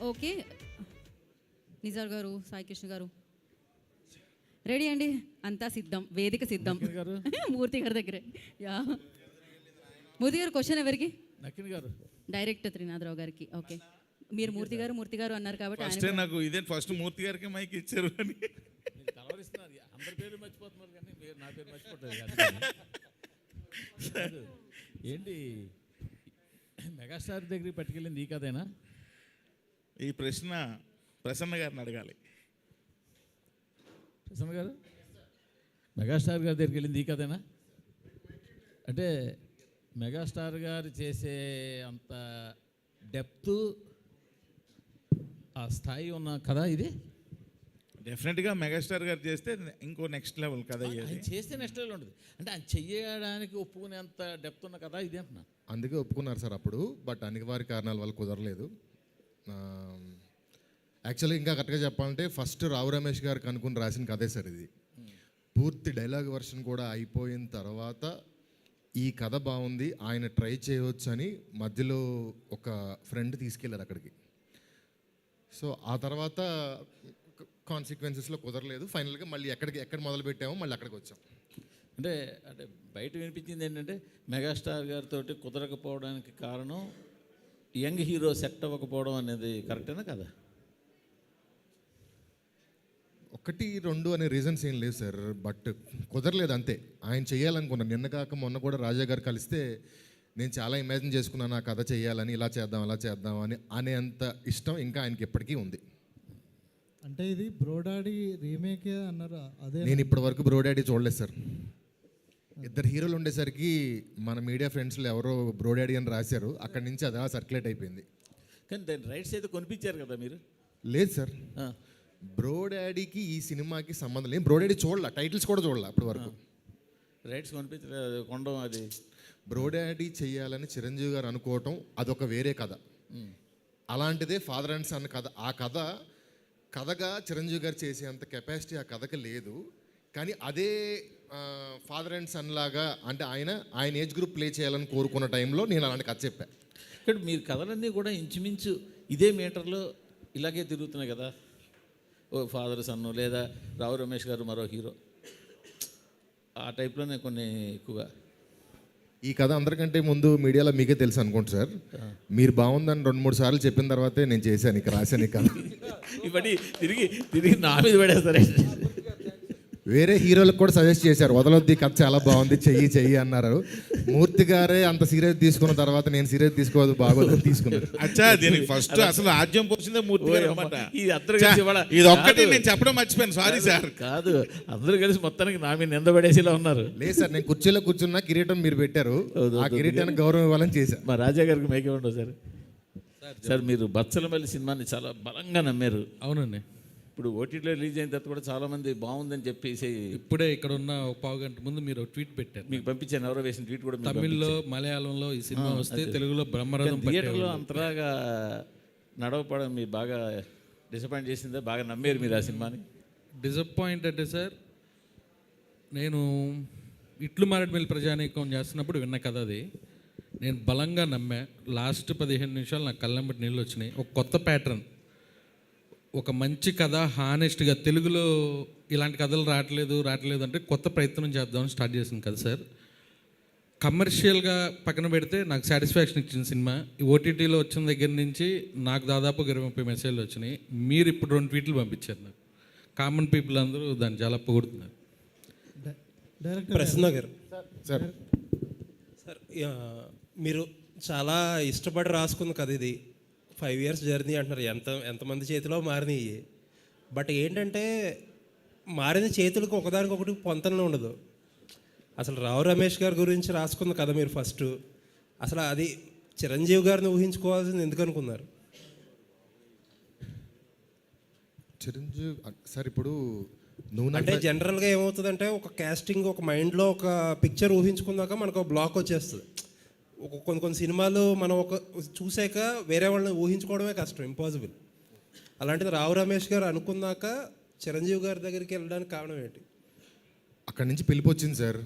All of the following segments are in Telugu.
ఓకే, నిజార్ గారు, సాయి కృష్ణ గారు రెడీ అండి? అంతా సిద్ధం, వేదిక సిద్ధం. మూర్తి గారి దగ్గరే. యా, మూర్తి గారు క్వశ్చన్ ఎవరికి? నకిన్ గారు, డైరెక్టర్ త్రినాథరావు గారికి. ఓకే, మీరు మూర్తి గారు అన్నారు కాబట్టి నాకు ఇదే ఫస్ట్ మూర్తి గారికి మైక్ ఇచ్చారు అని కలవరిస్తున్నారు. అందరి పేరు మర్చిపోతున్నారు కానీ నా పేరు మర్చిపోతుంది. ఏంటి మెగాస్టార్ దగ్గరికి పట్టుకెళ్ళింది ఈ కథేనా? ఈ ప్రశ్న ప్రసన్న గారిని అడగాలి. ప్రసన్న గారు, మెగాస్టార్ గారి దగ్గరికి వెళ్ళింది ఈ కథేనా? అంటే మెగాస్టార్ గారు చేసే అంత డెప్త్, ఆ స్థాయి ఉన్న కథ ఇది. డెఫినెట్గా మెగాస్టార్ గారు చేస్తే ఇంకో నెక్స్ట్ లెవెల్ కథ. ఆయన చేస్తే నెక్స్ట్ లెవెల్ ఉంటుంది. అంటే ఆయన చెయ్యడానికి ఒప్పుకునేంత డెప్త్ ఉన్న కథ ఇది అంటున్నా. అందుకే ఒప్పుకున్నారు సార్ అప్పుడు, బట్ అనివార్య కారణాల వల్ల కుదరలేదు. యాక్చువల్గా ఇంకా కరెక్ట్గా చెప్పాలంటే ఫస్ట్ రావు రమేష్ గారికి అనుకుని రాసిన కథే సార్ ఇది. పూర్తి డైలాగ్ వర్షన్ కూడా అయిపోయిన తర్వాత ఈ కథ బాగుంది, ఆయన ట్రై చేయవచ్చు అని మధ్యలో ఒక ఫ్రెండ్ తీసుకెళ్ళారు అక్కడికి. సో ఆ తర్వాత కాన్సిక్వెన్సెస్లో కుదరలేదు. ఫైనల్గా మళ్ళీ ఎక్కడ మొదలు పెట్టామో మళ్ళీ అక్కడికి వచ్చాం. అంటే అంటే బయట వినిపించింది ఏంటంటే మెగాస్టార్ గారితో కుదరకపోవడానికి కారణం యంగ్ హీరో సెట్ అవ్వకపోవడం అనేది కరెక్టేనా కదా? 1, 2 అనే రీజన్స్ ఏం లేదు సార్, బట్ కుదరలేదు అంతే. ఆయన చేయాలనుకున్నాను. నిన్న కాక మొన్న కూడా రాజా గారు కలిస్తే నేను చాలా ఇమాజిన్ చేసుకున్నాను ఆ కథ చేయాలని, ఇలా చేద్దాం అలా చేద్దాం అని అనేంత ఇష్టం ఇంకా ఆయనకి ఎప్పటికీ ఉంది. అంటే ఇది బ్రోడాడీ రీమేక్ అన్నారు, అదే. నేను ఇప్పటి వరకు బ్రోడాడీ చూడలేదు సార్. 2 హీరోలు ఉండేసరికి మన మీడియా ఫ్రెండ్స్లో ఎవరో బ్రోడాడీ అని రాశారు, అక్కడి నుంచి అది సర్క్యులేట్ అయిపోయింది. కానీ దాని రైట్స్ అయితే కొనిపించారు కదా మీరు? లేదు సార్, బ్రోడాడీకి ఈ సినిమాకి సంబంధం లేదు. బ్రోడాడీ చూడాల, టైటిల్స్ కూడా చూడాల అప్పటి వరకు. రైట్స్ కొనిపించారు కొండం. అది బ్రోడాడీ చేయాలని చిరంజీవి గారు అనుకోవటం అదొక వేరే కథ. అలాంటిదే ఫాదర్ అండ్ సన్ కథ. ఆ కథగా చిరంజీవి గారు చేసేంత కెపాసిటీ ఆ కథకి లేదు. కానీ అదే ఫాదర్ అండ్ సన్ లాగా, అంటే ఆయన ఏజ్ గ్రూప్ ప్లే చేయాలని కోరుకున్న టైంలో నేను అలాంటి కథ చెప్పాను. ఇక్కడ మీరు కథలన్నీ కూడా ఇంచుమించు ఇదే మీటర్లో ఇలాగే తిరుగుతున్నాయి కదా. ఓ ఫాదర్ సన్ను, లేదా రావు రమేష్ గారు మరో హీరో, ఆ టైప్లోనే కొన్ని ఎక్కువగా. ఈ కథ అందరికంటే ముందు మీడియాలో మీకే తెలుసు అనుకోండి సార్. మీరు బాగుందని 2-3 సార్లు చెప్పిన తర్వాతే నేను చేశాను, ఇక రాశాను. ఈ కథ ఇవన్నీ తిరిగి నా మీద పడేస్తారు. వేరే హీరోలకు కూడా సజెస్ట్ చేశారు, వదలొద్ది కథ చాలా బాగుంది, చెయ్యి అన్నారు. మూర్తి గారే అంత సీరియస్ తీసుకున్న తర్వాత నేను సీరియస్ తీసుకోవద్దు, బాగోదు తీసుకున్నాను. అచ్చా, దీనికి ఫస్ట్ అసలు ఆద్యం పోసిందే మూర్తి గారు అన్నమాట. ఇది ఒక్కటి నేను చెప్పడం మర్చిపోయాను, సారీ సార్. కాదు, అందరూ కలిసి మొత్తానికి నా మీద నిందపడేసేలా ఉన్నారు. లేదు సార్, నేను కుర్చీలో కూర్చున్నా, కిరీటం మీరు పెట్టారు, ఆ కిరీటానికి గౌరవం ఇవ్వాలని చేశాను. మా రాజా గారికి మేకే ఉండవు సార్. సార్ మీరు బచ్చలమల్లి సినిమాని చాలా బలంగా నమ్మారు. అవునండి. ఇప్పుడు ఓటీటీలో రిలీజ్ అయిన తర్వాత కూడా చాలామంది బాగుందని చెప్పేసి ఇప్పుడే ఇక్కడ ఉన్న ఒక పావు గంట ముందు మీరు ట్వీట్ పెట్టారు, మీకు పంపించాను. ఎవరో వేసిన ట్వీట్ కూడా తమిళ్లో మలయాళంలో ఈ సినిమా వస్తే తెలుగులో బ్రహ్మరథం థియేటర్లో అంతలాగా నడవపడం మీరు బాగా డిసప్పాయింట్ చేసిందా? బాగా నమ్మారు మీరు ఆ సినిమాని? డిసప్పాయింట్ అంటే సార్, నేను ఇట్లు మారేడుమిల్లి ప్రజానీకం చేస్తున్నప్పుడు విన్న కథ అది. నేను బలంగా నమ్మా. లాస్ట్ 15 నిమిషాలు నాకు కళ్ళంబటి నీళ్ళు వచ్చినాయి. ఒక కొత్త ప్యాటర్న్, ఒక మంచి కథ, హానెస్ట్గా తెలుగులో ఇలాంటి కథలు రావట్లేదు అంటే కొత్త ప్రయత్నం చేద్దామని స్టార్ట్ చేసింది కదా సార్. కమర్షియల్గా పక్కన పెడితే నాకు సాటిస్ఫాక్షన్ ఇచ్చిన సినిమా. ఈ ఓటీటీలో వచ్చిన దగ్గర నుంచి నాకు దాదాపు 20-30 మెసేజ్లు వచ్చినాయి. మీరు ఇప్పుడు 2 ట్వీట్లు పంపించారు నాకు. కామన్ పీపుల్ అందరూ దాన్ని చాలా పొగుడుతున్నారు. ప్రసన్న గారు సార్, మీరు చాలా ఇష్టపడి రాసుకుంది కదా ఇది. 5 years జర్నీ అంటున్నారు, ఎంతమంది చేతిలో మారినాయి. బట్ ఏంటంటే మారిన చేతులకు ఒకదానికొకటి పొంతన ఉండదు. అసలు రావు రమేష్ గారి గురించి రాసుకుంది కదా మీరు ఫస్ట్. అసలు అది చిరంజీవి గారిని ఊహించుకోవాల్సింది ఎందుకు అనుకున్నారు? చిరంజీవి సార్, ఇప్పుడు అంటే జనరల్గా ఏమవుతుందంటే ఒక కాస్టింగ్, ఒక మైండ్లో ఒక పిక్చర్ ఊహించుకున్నాక మనకు ఒక బ్లాక్ వచ్చేస్తుంది. కొన్ని సినిమాలు మనం చూసాక వేరే వాళ్ళని ఊహించుకోవడమే కష్టం, ఇంపాసిబుల్. అలాంటిది రావు రమేష్ గారు అనుకున్నాక చిరంజీవి గారి దగ్గరికి వెళ్ళడానికి కారణం ఏంటి? అక్కడి నుంచి పిలిపొచ్చింది సార్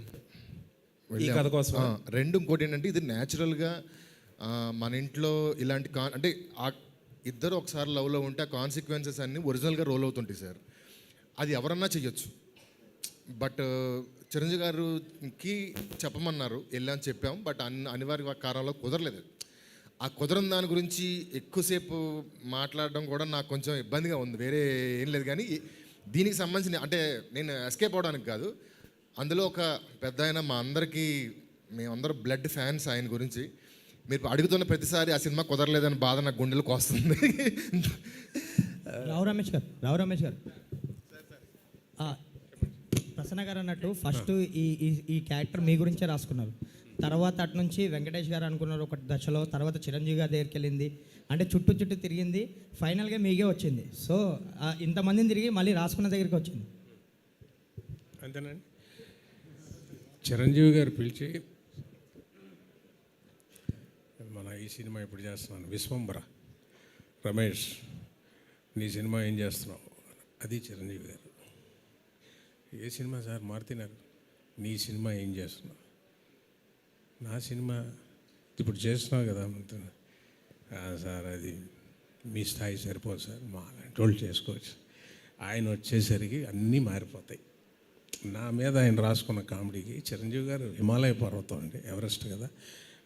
ఈ కథ కోసం. 2 ఇంకోటి ఏంటంటే ఇది న్యాచురల్గా మన ఇంట్లో ఇలాంటి అంటే ఇద్దరు ఒకసారి లవ్లో ఉంటే ఆ కాన్సిక్వెన్సెస్ అన్నీ ఒరిజినల్గా రోల్ అవుతుంటాయి సార్. అది ఎవరన్నా చెయ్యొచ్చు. బట్ చిరంజీవి గారికి చెప్పమన్నారు, వెళ్ళామని చెప్పాం. బట్ అనివార్య కారణంలో కుదరలేదు. ఆ కుదరని దాని గురించి ఎక్కువసేపు మాట్లాడడం కూడా నాకు కొంచెం ఇబ్బందిగా ఉంది. వేరే ఏం లేదు, కానీ దీనికి సంబంధించిన అంటే నేను ఎస్కేప్ అవడానికి కాదు. అందులో ఒక పెద్ద ఆయన మా అందరికీ, మేమందరం బ్లడ్ ఫ్యాన్స్ ఆయన గురించి. మీరు అడుగుతున్న ప్రతిసారి ఆ సినిమా కుదరలేదని బాధ నాకు గుండెలకు వస్తుంది. రావు రమేష్ గారు ప్రసన్న గారు అన్నట్టు ఫస్ట్ ఈ క్యారెక్టర్ మీ గురించే రాసుకున్నారు. తర్వాత అటు నుంచి వెంకటేష్ గారు అనుకున్నారు ఒక దశలో, తర్వాత చిరంజీవి గారి దగ్గరికి వెళ్ళింది, అంటే చుట్టూ తిరిగింది, ఫైనల్గా మీకే వచ్చింది. సో ఇంతమందిని తిరిగి మళ్ళీ రాసుకున్న దగ్గరికి వచ్చింది. అంతేనండి. చిరంజీవి గారు పిలిచి మన ఈ సినిమా ఇప్పుడు చేస్తున్నాను, విశ్వంబర, రమేష్ నీ సినిమా ఏం చేస్తున్నావు, అది చిరంజీవి గారు. ఏ సినిమా సార్ మారుతున్నారు, నీ సినిమా ఏం చేస్తున్నావు, నా సినిమా ఇప్పుడు చేస్తున్నావు కదా సార్, అది మీ స్థాయి సరిపోదు సార్, మా అలాంటి వాళ్ళు చేసుకోవచ్చు. ఆయన వచ్చేసరికి అన్నీ మారిపోతాయి. నా మీద ఆయన రాసుకున్న కామెడీకి చిరంజీవి గారు హిమాలయ పర్వతం అండి, ఎవరెస్ట్ కదా,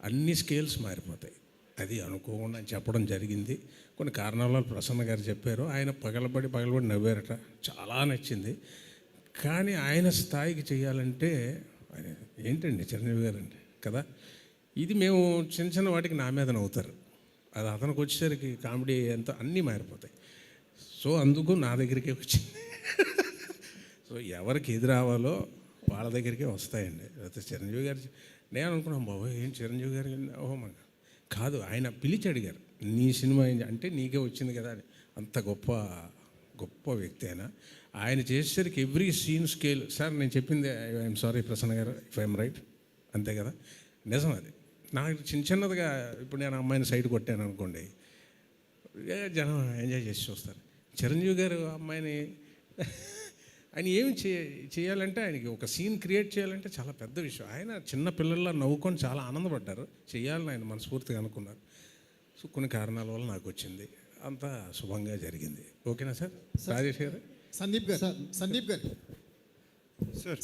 అన్ని స్కేల్స్ మారిపోతాయి. అది అనుకోకుండా చెప్పడం జరిగింది. కొన్ని కారణాల వల్ల ప్రసన్న గారు చెప్పారు, ఆయన పగలబడి నవ్వారట, చాలా నచ్చింది. కానీ ఆయన స్థాయికి చేయాలంటే ఆయన ఏంటండి చిరంజీవి గారు అంటే కదా, ఇది మేము చిన్న వాటికి నా మీద నవ్వుతారు, అది అతనికి వచ్చేసరికి కామెడీ ఎంత అన్నీ మారిపోతాయి. సో అందుకు నా దగ్గరికే వచ్చింది. సో ఎవరికి ఎది రావాలో వాళ్ళ దగ్గరికే వస్తాయండి. అయితే చిరంజీవి గారు నేను అనుకున్నాను, బాబు ఏం చిరంజీవి గారు, ఓహో మన కాదు, ఆయన పిలిచి అడిగారు నీ సినిమా అంటే నీకే వచ్చింది కదా అని. అంత గొప్ప వ్యక్తి ఆయన చేసేసరికి ఎవ్రీ సీన్ స్కేల్. సార్ నేను చెప్పింది ఐఎమ్ సారీ ప్రసన్న గారు ఇఫ్ ఐఎమ్ రైట్, అంతే కదా, నిజం అది. నాకు చిన్నదిగా ఇప్పుడు నేను అమ్మాయిని సైడ్ కొట్టాను అనుకోండి, జనం ఎంజాయ్ చేసి చూస్తారు. చిరంజీవి గారు అమ్మాయిని ఆయన ఏమి చేయాలంటే, ఆయనకి ఒక సీన్ క్రియేట్ చేయాలంటే చాలా పెద్ద విషయం. ఆయన చిన్న పిల్లల్లో నవ్వుకొని చాలా ఆనందపడ్డారు, చేయాలని ఆయన మనస్ఫూర్తిగా అనుకున్నారు. సో కొన్ని కారణాల వల్ల నాకు వచ్చింది, అంతా శుభంగా జరిగింది. ఓకేనా సార్? రాజేష్ గారు. సందీప్ గారు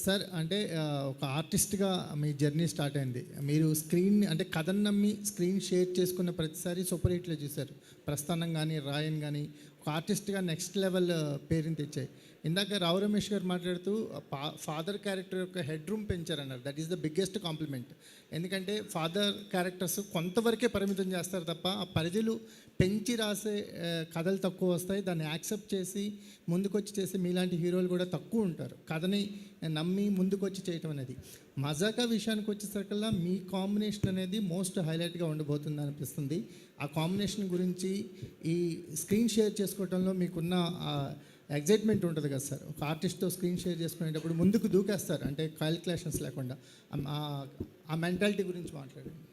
సార్ అంటే ఒక ఆర్టిస్ట్గా మీ జర్నీ స్టార్ట్ అయింది. మీరు స్క్రీన్ అంటే కథను నమ్మి స్క్రీన్ షేర్ చేసుకున్న ప్రతిసారి సూపర్ హిట్లో చూశారు. ప్రస్థానం కానీ రాయన్ కానీ ఒక ఆర్టిస్ట్గా నెక్స్ట్ లెవెల్ పేరుని తెచ్చాయి. ఇందాక రావు రమేష్ గారు మాట్లాడుతూ ఫాదర్ క్యారెక్టర్ యొక్క హెడ్ రూమ్ పెంచారన్నారు. That is the biggest compliment. ఎందుకంటే ఫాదర్ క్యారెక్టర్స్ కొంతవరకే పరిమితం చేస్తారు తప్ప ఆ పరిధులు పెంచి రాసే కథలు తక్కువ వస్తాయి. దాన్ని యాక్సెప్ట్ చేసి ముందుకొచ్చి చేసే మీలాంటి హీరోలు కూడా తక్కువ ఉంటారు. కథని నమ్మి ముందుకొచ్చి చేయటం అనేది. మజాకా విషయానికి వచ్చేసరికల్లా మీ కాంబినేషన్ అనేది మోస్ట్ హైలైట్గా ఉండబోతుంది అనిపిస్తుంది. ఆ కాంబినేషన్ గురించి ఈ స్క్రీన్ షేర్ చేసుకోవడంలో మీకున్న ఎగ్జైట్మెంట్ ఉంటుంది కదా సార్. ఒక ఆర్టిస్ట్తో స్క్రీన్ షేర్ చేసుకునేటప్పుడు ముందుకు దూకేస్తారు, అంటే క్యాల్కులేషన్స్ లేకుండా. ఆ మెంటాలిటీ గురించి మాట్లాడండి.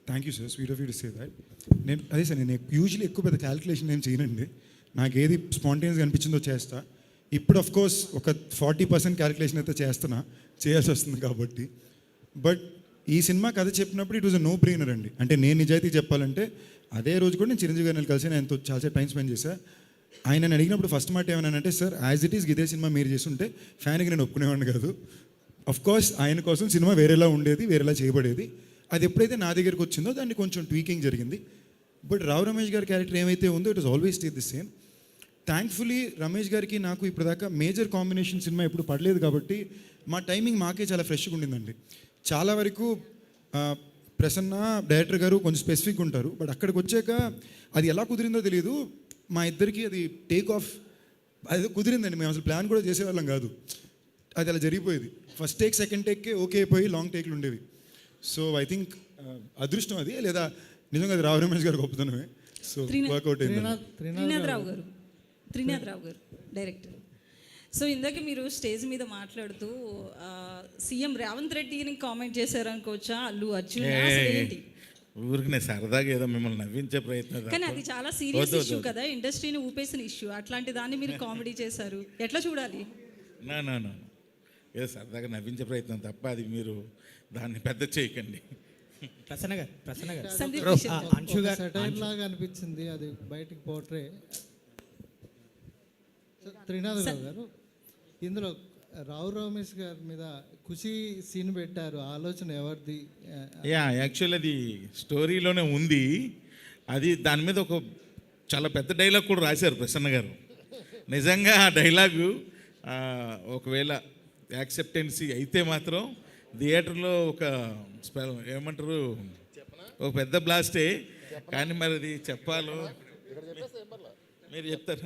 Thank you sir, sweet of you to say that. నేను యూజువల్లీ ఎక్కువ పెద్ద క్యాల్కులేషన్ ఏం చేయనండి. నాకు ఏది స్పాంటేనియస్గా అనిపించిందో చేస్తా. ఇప్పుడు ఆఫ్ కోర్స్ ఒక 40% క్యాల్కులేషన్ అయితే చేయాల్సి వస్తుంది కాబట్టి. బట్ ఈ సినిమా కథ చెప్పినప్పుడు it was a no brainer అండి. అంటే నేను నిజాయితీ చెప్పాలంటే అదే రోజు కూడా నేను చిరంజీవి గారిని కలిసి ఆయనతో చాలాసేపు టైం స్పెండ్ చేశాను. ఆయన అడిగినప్పుడు ఫస్ట్ మాట ఏమన్నానంటే, సార్ యాజ్ ఇట్ ఈస్ ఇదే సినిమా మీరు చేస్తుంటే ఫ్యాన్కి నేను ఒప్పుకునేవాడిని కాదు. అఫ్ కోర్స్ ఆయన కోసం సినిమా వేరేలా ఉండేది, వేరేలా చేయబడేది. అది ఎప్పుడైతే నా దగ్గరికి వచ్చిందో దాన్ని కొంచెం ట్వీకింగ్ జరిగింది. బట్ రావు రమేష్ గారి క్యారెక్టర్ ఏమైతే ఉందో it was always stay the same. Thankfully Ramesh గారికి నాకు ఇప్పటిదాకా మేజర్ కాంబినేషన్ సినిమా ఎప్పుడు పడలేదు కాబట్టి మా టైమింగ్ మాకే చాలా ఫ్రెష్గా ఉండిందండి. చాలా వరకు ప్రసన్న డైరెక్టర్ గారు కొంచెం స్పెసిఫిక్గా ఉంటారు. బట్ అక్కడికి వచ్చాక అది ఎలా కుదిరిందో తెలియదు, మా ఇద్దరికి అది టేక్ ఆఫ్ అది కుదిరిందండి. మేము అసలు ప్లాన్ కూడా చేసేవాళ్ళం కాదు, అది అలా జరిగిపోయేది. ఫస్ట్ టేక్ సెకండ్ టేక్కే ఓకే అయిపోయి లాంగ్ టేక్లు ఉండేవి. సో ఐ థింక్ అదృష్టం అది, లేదా నిజంగా అది రావు రమేష్ గారు గొప్పతనమే. సో వర్కౌట్ అయింది. త్రినాథ్ రావు గారు డైరెక్టర్. సో ఇందాక మీరు స్టేజ్ మీద మాట్లాడుతూ సీఎం రేవంత్ రెడ్డిని కామెంట్ చేశారు అనుకోవచ్చా, అల్లు అర్జున్ ఏంటి? ఊరికి నేను సరదాగా ఏదో మిమ్మల్ని నవ్వించే ప్రయత్నం, కానీ అది చాలా సీరియస్ ఇష్యూ కదా, ఇండస్ట్రీని ఊపేసిన ఇష్యూ. అట్లాంటి దాన్ని మీరు కామెడీ చేశారు, ఎట్లా చూడాలి? నా ఏదో సరదాగా నవ్వించే ప్రయత్నం తప్ప అది మీరు దాన్ని పెద్ద చేయకండి. ప్రసన్న గారు సందీప్ ఆ, అంశు గారు సెటైర్ లాగా అనిపించింది అది బయటికి పోట్రే. త్రినాథరావు గారు, ఇందులో రావు రమేష్ గారి మీద ఖుషి సీన్ పెట్టారు, ఆలోచన ఎవరిది? యా యాక్చువల్ అది స్టోరీలోనే ఉంది. అది దాని మీద ఒక చాలా పెద్ద డైలాగ్ కూడా రాశారు ప్రసన్న గారు. నిజంగా ఆ డైలాగు ఒకవేళ యాక్సెప్టెన్సీ అయితే మాత్రం థియేటర్లో ఒక ఏమంటారు ఒక పెద్ద బ్లాస్టే. కానీ మరి అది చెప్పాలో మీరు చెప్తారు.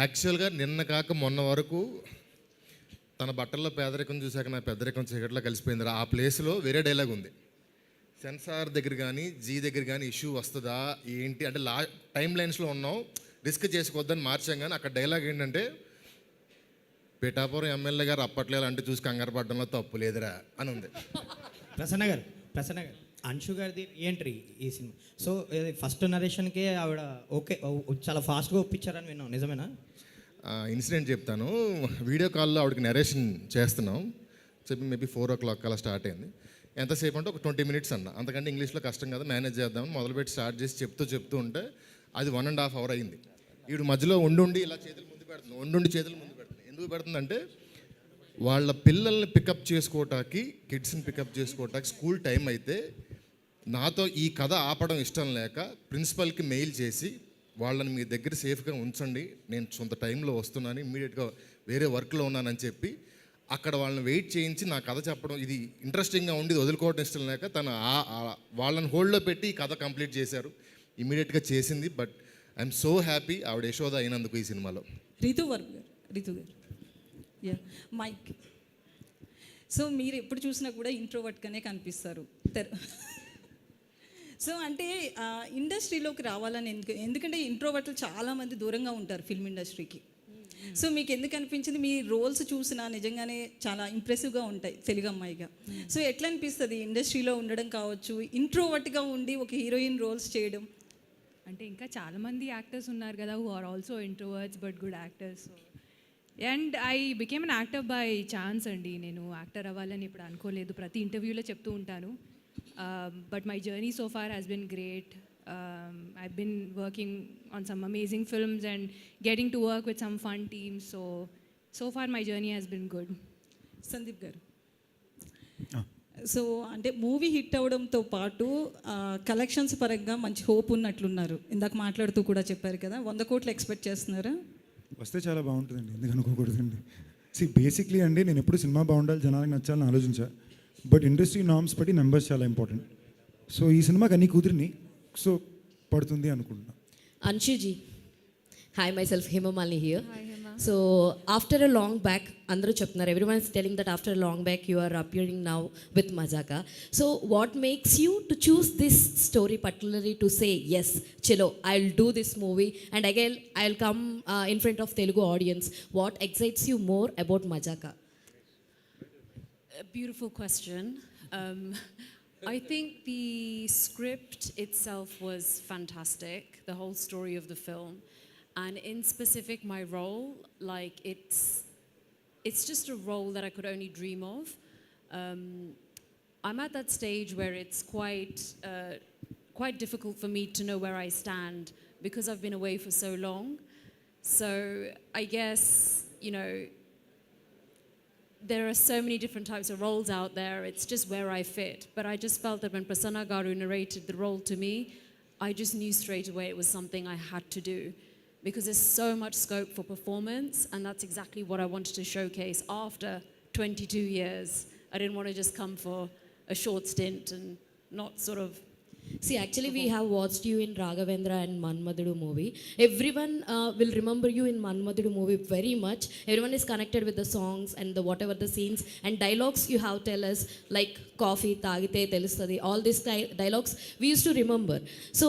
యాక్చువల్గా నిన్న కాక మొన్న వరకు తన బట్టల్లో పేదరికం చూశాక నా పెద్దరికం చీకట్లో కలిసిపోయింది. ఆ ప్లేస్లో వేరే డైలాగ్ ఉంది. సెన్సార్ దగ్గర కానీ జీ దగ్గర కానీ ఇష్యూ వస్తుందా ఏంటి అంటే టైం లైన్స్లో ఉన్నాం, రిస్క్ చేసుకోవద్దని మార్చాం. కానీ అక్కడ డైలాగ్ ఏంటంటే, పిఠాపురం ఎమ్మెల్యే గారు అప్పట్లో అంటే చూసి కంగారు పడడంలో తప్పు లేదురా అని ఉంది. ప్రసన్న గారు అంశు గారిది ఎంట్రీ ఈ సినిమా. సో ఫస్ట్ నరేషన్కే ఆవిడ ఓకే చాలా ఫాస్ట్గా ఒప్పించారని విన్నాం, నిజమేనా? ఇన్సిడెంట్ చెప్తాను. వీడియో కాల్లో ఆవిడకి నరేషన్ చేస్తున్నాం చెప్పి మేబీ 4 o'clock అలా స్టార్ట్ అయింది. ఎంతసేపు అంటే ఒక 20 minutes అన్న, అంతకంటే ఇంగ్లీష్లో కష్టం కదా మేనేజ్ చేద్దామని మొదలుపెట్టి స్టార్ట్ చేసి చెప్తూ ఉంటే అది 1.5 hour అయింది. వీడు మధ్యలో ఉండి ఇలా చేతులు ముందు పెడుతుంది. ఎందుకు పెడుతుందంటే వాళ్ళ పిల్లల్ని పికప్ చేసుకోవటానికి, కిడ్స్ని పికప్ చేసుకోవటానికి స్కూల్ టైం అయితే నాతో ఈ కథ ఆపడం ఇష్టం లేక ప్రిన్సిపల్కి మెయిల్ చేసి వాళ్ళని మీ దగ్గర సేఫ్గా ఉంచండి, నేను సొంత టైంలో వస్తున్నాను, ఇమ్మీడియట్గా వేరే వర్క్లో ఉన్నానని చెప్పి అక్కడ వాళ్ళని వెయిట్ చేయించి నా కథ చెప్పడం ఇది ఇంట్రెస్టింగ్గా ఉండి వదులుకోవడం ఇష్టం లేక తను వాళ్ళని హోల్డ్లో పెట్టి ఈ కథ కంప్లీట్ చేశారు. ఇమ్మీడియట్గా చేసింది. బట్ ఐఎమ్ సో హ్యాపీ ఆవిడ యశోద అయినందుకు ఈ సినిమాలో. రితు గారు యా మైక్. సో మీరు ఎప్పుడు చూసినా కూడా ఇంట్రోవర్ట్గానే కనిపిస్తారు. సో అంటే ఇండస్ట్రీలోకి రావాలని ఎందుకంటే ఇంట్రోవర్ట్లు చాలామంది దూరంగా ఉంటారు ఫిల్మ్ ఇండస్ట్రీకి. సో మీకు ఎందుకు అనిపించింది? మీ రోల్స్ చూసినా నిజంగానే చాలా ఇంప్రెసివ్గా ఉంటాయి తెలుగు అమ్మాయిగా. సో ఎట్లా అనిపిస్తుంది ఇండస్ట్రీలో ఉండడం కావచ్చు, ఇంట్రోవర్ట్గా ఉండి ఒక హీరోయిన్ రోల్స్ చేయడం? అంటే ఇంకా చాలామంది యాక్టర్స్ ఉన్నారు కదా who are also introverts but good actors. And I became an actor by chance అండి. నేను యాక్టర్ అవ్వాలని ఇప్పుడు అనుకోలేదు, ప్రతి ఇంటర్వ్యూలో చెప్తూ ఉంటాను. But my journey so far has been great. I've been working on some amazing films and getting to work with some fun teams. So far my journey has been good. Sandeep గారు, సో అంటే మూవీ హిట్ అవడంతో పాటు కలెక్షన్స్ పరంగా మంచి హోప్ ఉన్నట్లున్నారు. ఇందాక మాట్లాడుతూ కూడా చెప్పారు కదా, 100 కోట్లు ఎక్స్పెక్ట్ చేస్తున్నారా? వస్తే చాలా బాగుంటుందండి, ఎందుకు అనుకోకూడదండి. బేసిక్లీ అండి నేను ఎప్పుడు సినిమా బాగుండాలి, జనాలకు నచ్చాలని ఆలోచించా. బట్ ఇండస్ట్రీ నార్మ్స్ బట్టి నెంబర్స్ చాలా ఇంపార్టెంట్. సో ఈ సినిమాకి అన్ని కుదిరిని సో పడుతుంది అనుకుంటున్నా. Anshuji, hi, myself Hema Malini here. Hi Hema. So after a long back, andru cheptunnaru, everyone is telling that after a long back you are appearing now with Mazaka. So what makes you to choose this story particularly to say yes, chalo, I'll do this movie and again I'll come in front of Telugu audience? What excites you more about Mazaka? A beautiful question. I think the script itself was fantastic, the whole story of the film, and in specific my role, like it's just a role that I could only dream of. I'm at that stage where it's quite difficult for me to know where I stand because I've been away for so long. So I guess, you know, there are so many different types of roles out there. It's just where I fit. But I just felt that when Prasanna Garu narrated the role to me, I just knew straight away it was something I had to do because there's so much scope for performance, and that's exactly what I wanted to showcase after 22 years. I didn't want to just come for a short stint and not sort of... See, actually we have watched you in Raghavendra and Manmadudu movie. Everyone will remember you in Manmadudu movie very much. Everyone is connected with the songs and the whatever the scenes and dialogues you have tell us, like coffee tagite telustadi, all these dialogues we used to remember. So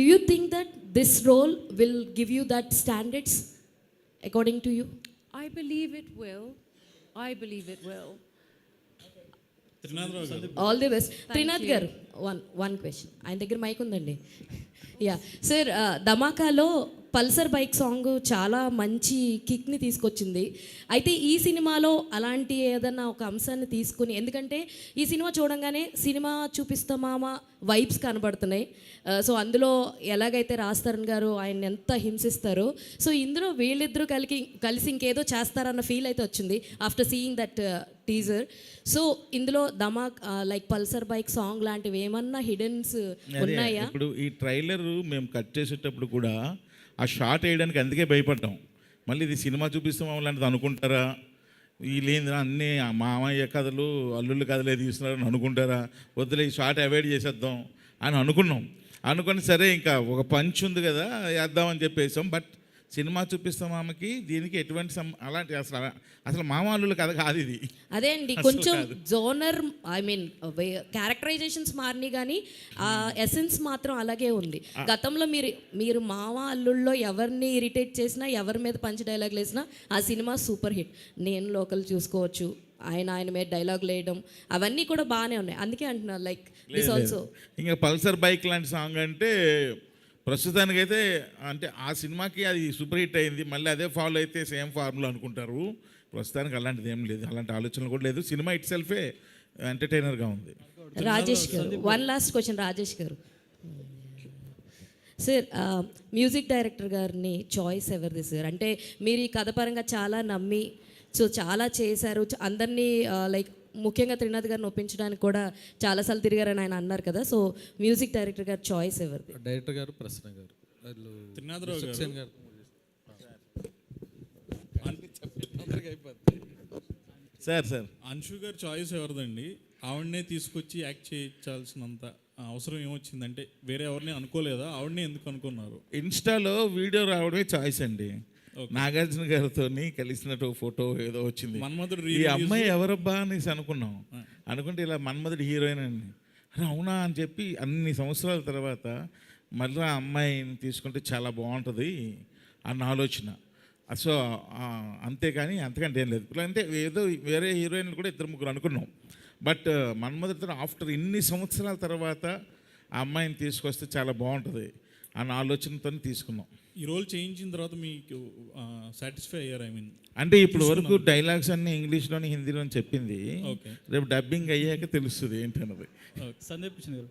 do you think that this role will give you that standards according to you? I believe it will. All the best. Trinath garu, one question, ఆయన దగ్గర మైక్ ఉందండి. యా సార్, ధమాకాలో పల్సర్ బైక్ సాంగ్ చాలా మంచి కిక్ని తీసుకొచ్చింది. అయితే ఈ సినిమాలో అలాంటి ఏదన్నా ఒక అంశాన్ని తీసుకుని, ఎందుకంటే ఈ సినిమా చూడంగానే సినిమా చూపిస్తామా వైబ్స్ కనబడుతున్నాయి. సో అందులో ఎలాగైతే రాజ్ తరుణ్ గారు ఆయన ఎంత హింసిస్తారో, సో ఇందులో వీళ్ళిద్దరూ కలిసి ఇంకేదో చేస్తారన్న ఫీల్ అయితే వచ్చింది after seeing that teaser. So ఇందులో ధమాక్ లైక్ పల్సర్ బైక్ సాంగ్ లాంటివి ఏమన్నా హిడెన్స్ ఉన్నాయా? ఇప్పుడు ఈ ట్రైలర్ మేము కట్ చేసేటప్పుడు కూడా ఆ షార్ట్ వేయడానికి అందుకే భయపడ్డాం. మళ్ళీ ఇది సినిమా చూపిస్తాం లాంటిది అనుకుంటారా, వీళ్ళేంద్రా అన్నీ మామయ్య కథలు అల్లుళ్ళు కథలే తీస్తున్నారని అనుకుంటారా, వద్దులే ఈ షార్ట్ అవాయిడ్ చేసేద్దాం అని అనుకుని సరే ఇంకా ఒక పంచ్ ఉంది కదా వేద్దామని చెప్పేసాం. బట్ సినిమా చూపిస్తాం ఆమెకి దీనికి ఎటువంటి అలాంటి అసలు మామూలు కథ కాదు ఇది. అదే అండి, కొంచెం జోనర్ ఐ మీన్ క్యారెక్టరైజేషన్స్ మారినాయి కానీ ఆ ఎసెన్స్ మాత్రం అలాగే ఉంది. గతంలో మీరు మామ అల్లుళ్ళలో ఎవరిని ఇరిటేట్ చేసినా, ఎవరి మీద పంచ్ డైలాగులు వేసినా ఆ సినిమా సూపర్ హిట్. నేను లోకల్ చూసుకోవచ్చు, ఆయన మీద డైలాగులు వేయడం అవన్నీ కూడా బాగానే ఉన్నాయి. అందుకే అంటున్నారు లైక్ దిస్ ఆల్సో. ఇంకా పల్సర్ బైక్ లాంటి సాంగ్ అంటే ప్రస్తుతానికైతే అంటే ఆ సినిమాకి అది సూపర్ హిట్ అయింది, మళ్ళీ అదే ఫాలో అయితే సేమ్ ఫార్ములా అనుకుంటారు. ప్రస్తుతానికి అలాంటిది ఏం లేదు, అలాంటి ఆలోచనలు కూడా లేదు. సినిమా ఇట్ సెల్ఫే ఎంటర్టైనర్గా ఉంది. రాజేష్ గారు, వన్ లాస్ట్ క్వశ్చన్ రాజేష్ గారు. సార్, మ్యూజిక్ డైరెక్టర్ గారిని చాయిస్ ఎవరిది సార్? అంటే మీరు ఈ కథ పరంగా చాలా నమ్మి సో చాలా చేశారు, అందరినీ లైక్ ముఖ్యంగా త్రినాథ్ గారిని ఒప్పించడానికి కూడా చాలాసార్లు తిరిగారని ఆయన అన్నారు కదా. సో మ్యూజిక్ డైరెక్టర్ గారు చాయిస్ ఎవరిది? డైరెక్టర్ గారు ప్రసన్న గారు, త్రినాథరావు గారు. సార్ అంశు గారు చాయిస్ ఎవరిదండి? ఆవిడనే తీసుకొచ్చి యాక్ట్ చేయించాల్సినంత అవసరం ఏమొచ్చిందంటే వేరే ఎవరిని అనుకోలేదా? ఆవిడనే ఎందుకు అనుకున్నారు? ఇన్స్టాలో వీడియో రావడమే చాయిస్ అండి. నాగార్జున గారితో కలిసినట్టు ఫోటో ఏదో వచ్చింది, ఈ అమ్మాయి ఎవరబ్బా అనేసి అనుకుంటే ఇలా మన్మధుడు హీరోయిన్ అండి. అవునా అని చెప్పి అన్ని సంవత్సరాల తర్వాత మళ్ళీ ఆ అమ్మాయిని తీసుకుంటే చాలా బాగుంటుంది అన్న ఆలోచన. సో అంతేకాని అంతకంటే ఏం లేదు. అంటే ఏదో వేరే హీరోయిన్లు కూడా 2-3 అనుకున్నాం. బట్ మన్మధుడితో ఆఫ్టర్ ఇన్ని సంవత్సరాల తర్వాత ఆ అమ్మాయిని తీసుకొస్తే చాలా బాగుంటుంది అన్న ఆలోచనతో తీసుకున్నాం. ఈ రోల్ చేయించిన తర్వాత మీకు సాటిస్ఫై అయ్యారు? ఐ మీన్ అంటే ఇప్పుడు వరకు డైలాగ్స్ అన్నీ ఇంగ్లీష్లోని హిందీలోని చెప్పింది, రేపు డబ్బింగ్ అయ్యాక తెలుస్తుంది ఏంటన్నది. సందీప్ గారు,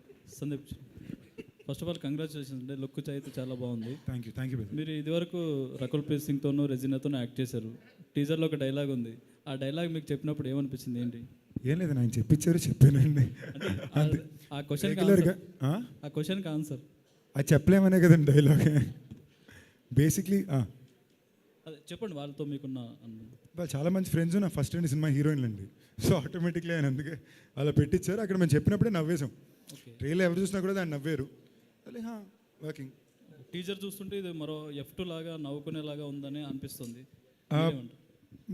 ఫస్ట్ ఆఫ్ ఆల్ కంగ్రాచులేషన్స్ అండి. లుక్ అయితే చాలా బాగుంది. Thank you. మీరు ఇదివరకు రకుల్ ప్రీత్ సింగ్తోనూ రెజినాతోనూ యాక్ట్ చేశారు. టీజర్లో ఒక డైలాగ్ ఉంది, ఆ డైలాగ్ మీకు చెప్పినప్పుడు ఏమనిపించింది? ఏంటి? ఏం లేదు, నేను చెప్పానండి. ఆ క్వశ్చన్కి ఆన్సర్ అది చెప్పలేమనే కదండి డైలాగ్ బేసిక్లీ. అదే చెప్పండి, వాళ్ళతో మీకున్న వాళ్ళు చాలా మంచి ఫ్రెండ్స్ నా ఫస్ట్ అండి సినిమా హీరోయిన్లు అండి. సో ఆటోమేటిక్లీ ఆయన అందుకే అలా పెట్టించారు. అక్కడ మేము చెప్పినప్పుడే నవ్వేశాం. ట్రైలర్ ఎవరు చూసినా కూడా దాన్ని నవ్వారు. వర్కింగ్ టీజర్ చూస్తుంటే ఇది మరో F2 లాగా నవ్వుకునేలాగా ఉందని అనిపిస్తుంది.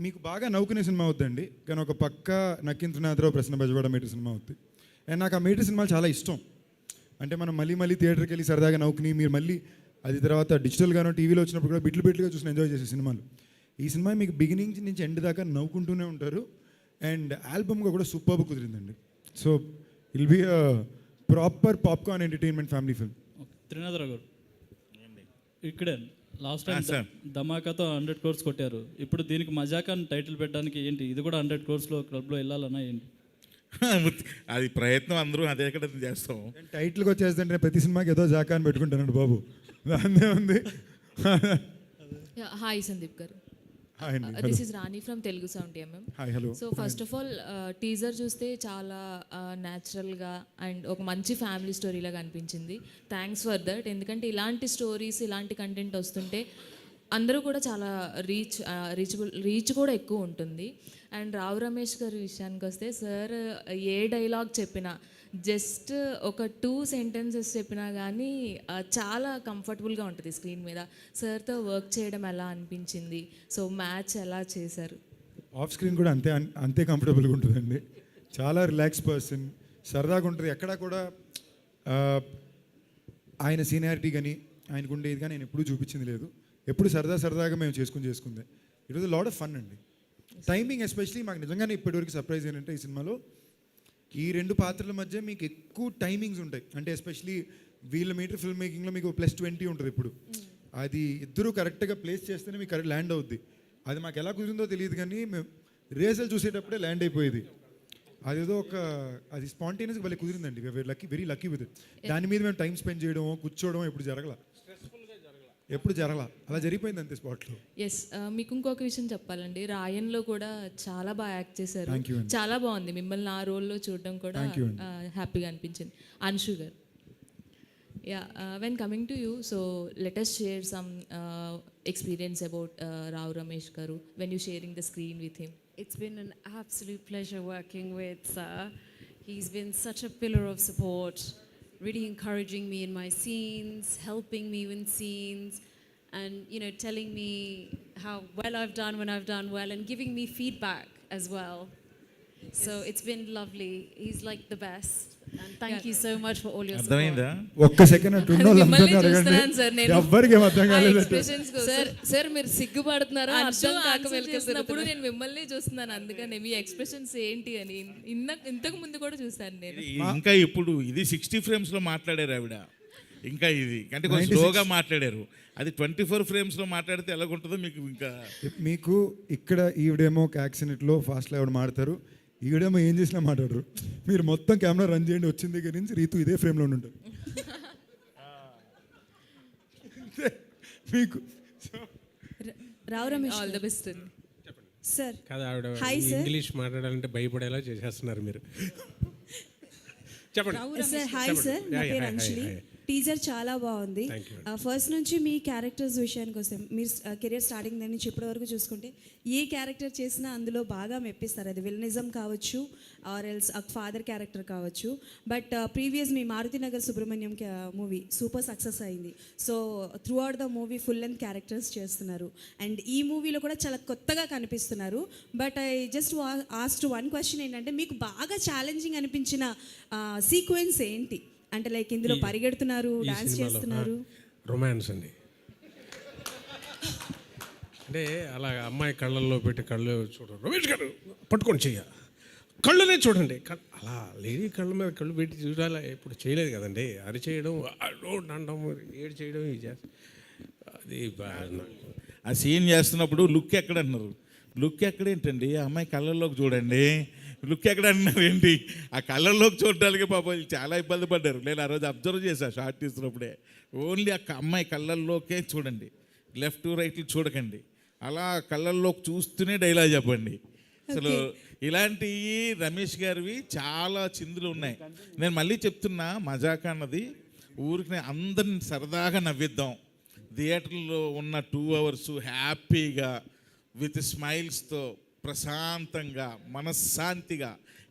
మీకు బాగా నవ్వుకునే సినిమా అవుద్దండి, కానీ ఒక పక్క నక్కిన త్రినాథరావు ప్రసన్న బెజవాడ మీటర్ సినిమా అవుతుంది. అండ్ నాకు ఆ మీటర్ సినిమాలు చాలా ఇష్టం. అంటే మనం మళ్ళీ థియేటర్కి వెళ్ళి సరదాగా నవ్వుకుని మీరు మళ్ళీ అది తర్వాత డిజిటల్గానో టీవీలో వచ్చినప్పుడు కూడా బిట్లుగా చూసి ఎంజాయ్ చేసే సినిమాలు. ఈ సినిమా మీకు బిగినింగ్ నుంచి ఎండ్ దాకా నవ్వుకుంటూనే ఉంటారు. అండ్ ఆల్బమ్గా కూడా సూపర్బ్ కుదిరిందండి. So will be proper popcorn entertainment family film. Trinatharao garu, ఇక్కడే లాస్ట్ టైం ధమాకాతో 100 crores కొట్టారు. ఇప్పుడు దీనికి మజాకా అని టైటిల్ పెట్టడానికి ఏంటి, ఇది కూడా 100 crores క్లబ్లో వెళ్ళాలన్నా ఏంటి? అది ప్రయత్నం, అందరూ అదే ఎక్కడ చేస్తాం. టైటిల్కి వచ్చేస్తుంటే ప్రతి సినిమాకి ఏదో జాకా అని పెట్టుకుంటానండి బాబు, దాన్నే ఉంది. హాయ్ సందీప్ గారు, Hi, this is Rani from Telugu 70mm. Hi, hello. So first of all, teaser చూస్తే చాలా న్యాచురల్గా అండ్ ఒక మంచి ఫ్యామిలీ స్టోరీ లాగా అనిపించింది. Thanks for that. ఎందుకంటే ఇలాంటి స్టోరీస్, ఇలాంటి కంటెంట్ వస్తుంటే అందరూ కూడా చాలా రీచ్ కూడా ఎక్కువ ఉంటుంది. అండ్ రావు రమేష్ గారి విషయానికి వస్తే, సార్ ఏ డైలాగ్ చెప్పినా, జస్ట్ ఒక 2 sentences చెప్పినా కానీ చాలా కంఫర్టబుల్గా ఉంటుంది స్క్రీన్ మీద. సార్తో వర్క్ చేయడం ఎలా అనిపించింది? సో మ్యాచ్ ఎలా చేశారు? ఆఫ్ స్క్రీన్ కూడా అంతే కంఫర్టబుల్గా ఉంటుందండి. చాలా రిలాక్స్ పర్సన్, సరదాగా ఉంటుంది. ఎక్కడా కూడా ఆయన సీనియారిటీ కానీ ఆయనకు ఉండేది కానీ నేను ఎప్పుడూ చూపించింది లేదు. ఎప్పుడు సరదాగా మేము చేసుకుందే. It was lot of fun అండి. టైమింగ్ ఎస్పెషలీ మాకు నిజంగానే ఇప్పటివరకు సర్ప్రైజ్ ఏంటంటే ఈ సినిమాలో ఈ 2 పాత్రల మధ్య మీకు ఎక్కువ టైమింగ్స్ ఉంటాయి. అంటే ఎస్పెషలీ వీళ్ళ మీటర్ ఫిల్మ్ మేకింగ్లో మీకు +20 ఉంటుంది ఇప్పుడు. అది ఇద్దరు కరెక్ట్గా ప్లేస్ చేస్తేనే మీకు కరెక్ట్ ల్యాండ్ అవుద్ది. అది మాకు ఎలా కుదిరిందో తెలియదు కానీ మేము రేసలు చూసేటప్పుడే ల్యాండ్ అయిపోయేది. అదేదో అది స్పాంటేనియస్గా భలే కుదిరిందండి. Very lucky with it. దాని మీద మేము టైం స్పెండ్ చేయడం, కూర్చోవడం ఎప్పుడు జరగల అలా జరిగిపోయింది అంతే స్పాట్లో. ఎస్, మీకు ఇంకొక విషయం చెప్పాలండి, రాయన్లో కూడా చాలా బాగా యాక్ట్ చేశారు. Thank you అండి. చాలా బాగుంది మిమ్మల్ని ఆ రోల్లో చూడడం కూడా హ్యాపీగా అనిపించింది. అన్షు గారు, yeah, when coming to you, so let us share some experience about Rao Ramesh garu when you sharing the screen with him. It's been an absolute pleasure working with Sir. He's been such a pillar of support, really encouraging me in my scenes, helping me in scenes, and telling me how well I've done when I've done well, and giving me feedback as well. So it's been lovely. He's like the best, and thank you so much for all your support. అర్థమైందా? ఒక్క సెకండ్ ఎవ్వరికి అర్థం కాలేదు. సార్ మీరు సిగ్గుపడుతున్నారా? అర్థం కాక వెళ్తున్నప్పుడు నేను మిమ్మల్ని చూస్తున్నాను, అందుకని మీ ఎక్స్ప్రెషన్స్ ఏంటి అని ఇంతకు ముందు కూడా చూసాను నేను. ఇంకా ఇప్పుడు ఇది 60 ఫ్రేమ్స్లో మాట్లాడారు ఆవిడ. ఇంకా ఇది అంటే కొంచెం స్లోగా మాట్లాడారు. అది 24 ఫ్రేమ్స్లో మాట్లాడితే ఎలాగుంటుందో మీకు ఇక్కడ ఈవిడేమో ఒక యాక్సిడెంట్లో ఫాస్ట్లో ఎవడు మాడతారు, ఈవిడేమో ఏం చేసినా మాట్లాడరు. మీరు మొత్తం కెమెరా రన్ చేయండి, వచ్చిన దగ్గర నుంచి రీతు ఇదే ఫ్రేమ్లో ఉంటారు మీకు. Rao Ramesh, all the best. Sir కదా ఆవిడ హాయ్ సార్. ఇంగ్లీష్ మాట్లాడాలంటే భయపడేలా చేసేస్తున్నారు మీరు. చెప్పండి సార్. హాయ్ సార్, నా పేరు అంజలి. టీజర్ చాలా బాగుంది. ఫస్ట్ నుంచి మీ క్యారెక్టర్స్ విషయానికి వస్తే మీరు కెరియర్ స్టార్టింగ్ దగ్గర నుంచి ఇప్పటి వరకు చూసుకుంటే ఏ క్యారెక్టర్ చేసినా అందులో బాగా మెప్పిస్తారు. అది విలనిజం కావచ్చు, ఆర్ ఎల్స్ ఫాదర్ క్యారెక్టర్ కావచ్చు. బట్ ప్రీవియస్ మీ Maruthinagar Subramanyam movie super success అయింది. So throughout the movie full length characters చేస్తున్నారు, అండ్ ఈ మూవీలో కూడా చాలా కొత్తగా కనిపిస్తున్నారు. But I just asked one question ఏంటంటే, మీకు బాగా ఛాలెంజింగ్ అనిపించిన సీక్వెన్స్ ఏంటి? అంటే లైక్ ఇందులో పరిగెడుతున్నారు, డాన్స్ చేస్తున్నారు, రొమాన్స్ అండి. అంటే అలా అమ్మాయి కళ్ళల్లో పెట్టి కళ్ళు చూడండి, రమేష్ గారు పట్టుకొని చెయ్య, కళ్ళనే చూడండి, అలా లేడీ కళ్ళ మీద కళ్ళు పెట్టి చూడాలి. ఇప్పుడు చేయలేదు కదండి, అరి చేయడం, అనడం, ఏడు చేయడం, అది ఆ సీన్ చేస్తున్నప్పుడు లుక్ ఎక్కడ అంటున్నారు. లుక్ ఎక్కడేంటండి, ఆ అమ్మాయి కళ్ళల్లోకి చూడండి. లుక్ ఎక్కడ అంటున్నారు ఏంటి? ఆ కళ్ళల్లోకి చూడడానికి పాపం చాలా ఇబ్బంది పడ్డారు. నేను ఆ రోజు అబ్జర్వ్ చేశాను షార్ట్ తీస్తున్నప్పుడే. ఓన్లీ ఆ అమ్మాయి కళ్ళల్లోకే చూడండి, లెఫ్ట్ రైట్ చూడకండి. అలా కళ్ళల్లోకి చూస్తూనే డైలాగ్ చెప్పండి. అసలు ఇలాంటివి రమేష్ గారివి చాలా చిందులు ఉన్నాయి. నేను మళ్ళీ చెప్తున్నా, మజాక్ అన్నది ఊరికి అందరిని సరదాగా నవ్విద్దాం. థియేటర్లో ఉన్న 2 hours హ్యాపీగా విత్ స్మైల్స్తో ప్రశాంతంగా మనశ్శాంతిగా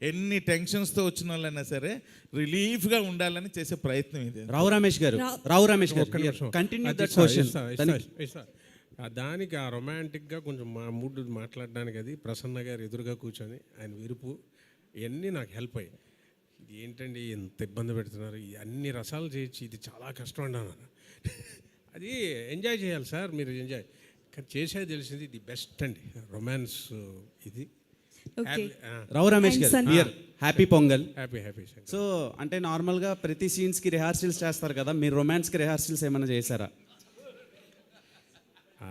ఎన్ని టెన్షన్స్తో వచ్చిన వాళ్ళైనా సరే రిలీఫ్గా ఉండాలని చేసే ప్రయత్నం ఇది. రావు రమేష్ గారు కంటిన్యూ దట్ క్వశ్చన్. దానికి ఆ రొమాంటిక్గా కొంచెం మా మూడ్ మాట్లాడడానికి అది ప్రసన్న గారు ఎదురుగా కూర్చొని ఆయన విరుపు ఇవన్నీ నాకు హెల్ప్ అయ్యాయి. ఇది ఏంటండి ఎంత ఇబ్బంది పెడుతున్నారు, అన్ని రసాలు చేయొచ్చు, ఇది చాలా కష్టం అన్నాను. అది ఎంజాయ్ చేయాలి సార్, మీరు ఎంజాయ్ చేసేది తెలిసింది. ఇది బెస్ట్ అండి రొమాన్స్ ఇది. రావు రమేష్ గారు హ్యాపీ పొంగల్. హ్యాపీ. సో అంటే నార్మల్గా ప్రతి సీన్స్కి రిహార్సల్స్ చేస్తారు కదా, మీరు రొమాన్స్కి రిహార్సల్స్ ఏమైనా చేశారా?